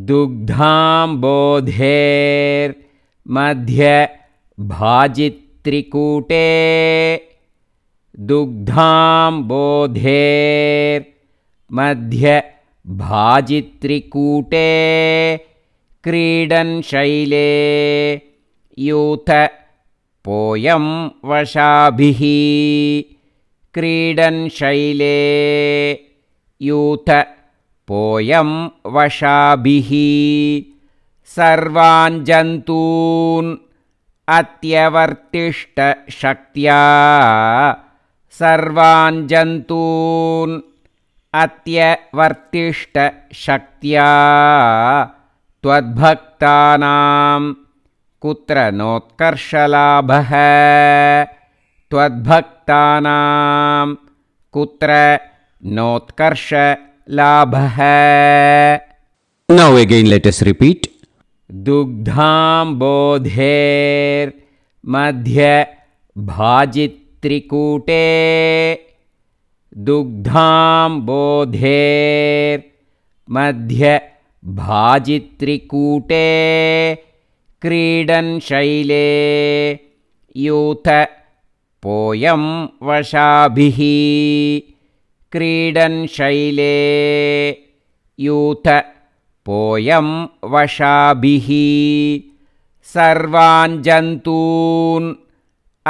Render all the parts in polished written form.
दुग्धाम्बोधेर्मध्ये भाजित्रिकूटे दुग्धाम्बोधेर्मध्ये भाजित्रिकूटे क्रीडन् शैले यूथ पोयं वशाभिः क्रीडन् शैले यूथ पोयं वशाभिः सर्वान् जन्तून् अत्यवर्तिष्ट शक्त्या सर्वान् जन्तून् अत्यवर्तिष्ट शक्त्या त्वद्भक्तानां कुत्र नोत्कर्षलाभः त्वद्भक्तानां कुत्र नोत्कर्षलाभः. Now again let us repeat. दुग्धाम्बोधेर्मध्ये भाजित्रिकूटे दुग्धाम्बोधेर्मध्ये भाजित्रिकूटे क्रीडन् शैले यूथ पोयं वशाभिः क्रीडन् शैले यूथ पोयं वशाभिः सर्वान् जन्तून्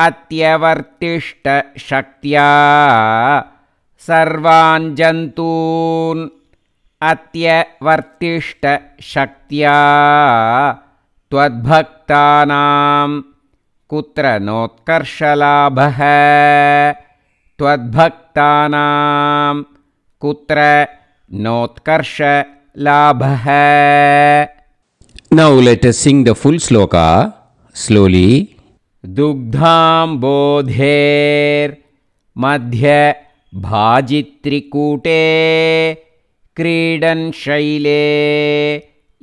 अत्यवर्तिष्ट शक्त्या सर्वान् जन्तून् अत्यवर्तिष्ट शक्त्या त्वद्भक्तानां कुत्र नोत्कर्षलाभः त्वद्भक्तानां कुत्र नोत्कर्षलाभः. Now let us sing the full sloka slowly. दुग्धाम्बोधेर्मध्ये भाजित्रिकूटे क्रीडन् शैले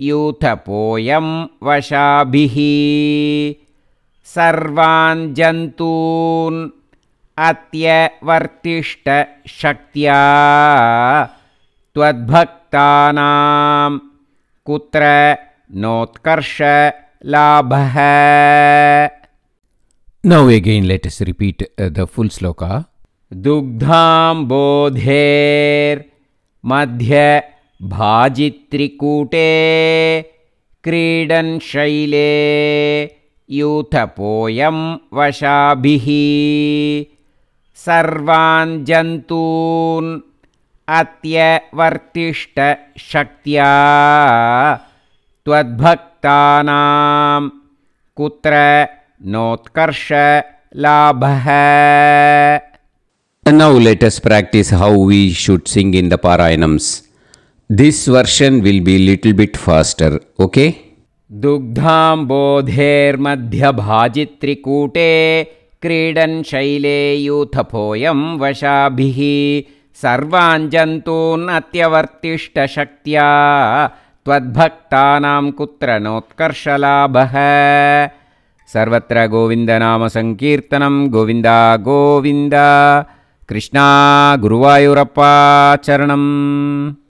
यूथ पोयं वशाभिः सर्वान् जन्तून् अत्यवर्तिष्ट शक्त्या त्वद्भक्तानां कुत्र नोत्कर्षलाभः. Now again let us repeat the full sloka. दुग्धाम्बोधेर्मध्ये भाजित्रिकूटे क्रीडन् शैले यूथ पोयं वशाभिः सर्वान् जन्तून् अत्यवर्तिष्ट शक्त्या त्वद्भक्तानां कुत्र नोत्कर्षलाभः. And now let us practice how we should sing in the Parayanams. This version will be little bit faster, okay? दुग्धाम्बोधेर्मध्ये भाजित्रिकूटे क्रीडन् शैले यूथपोयं वशाभिः सर्वान् जन्तून् अत्यवर्तिष्ट शक्त्या त्वद्भक्तानां कुत्र नोत्कर्षलाभः. सर्वत्र गोविन्दनाम संकीर्तनं गोविन्द गोविन्द. कृष्णा गुरुवायूरप्पा चरणम्.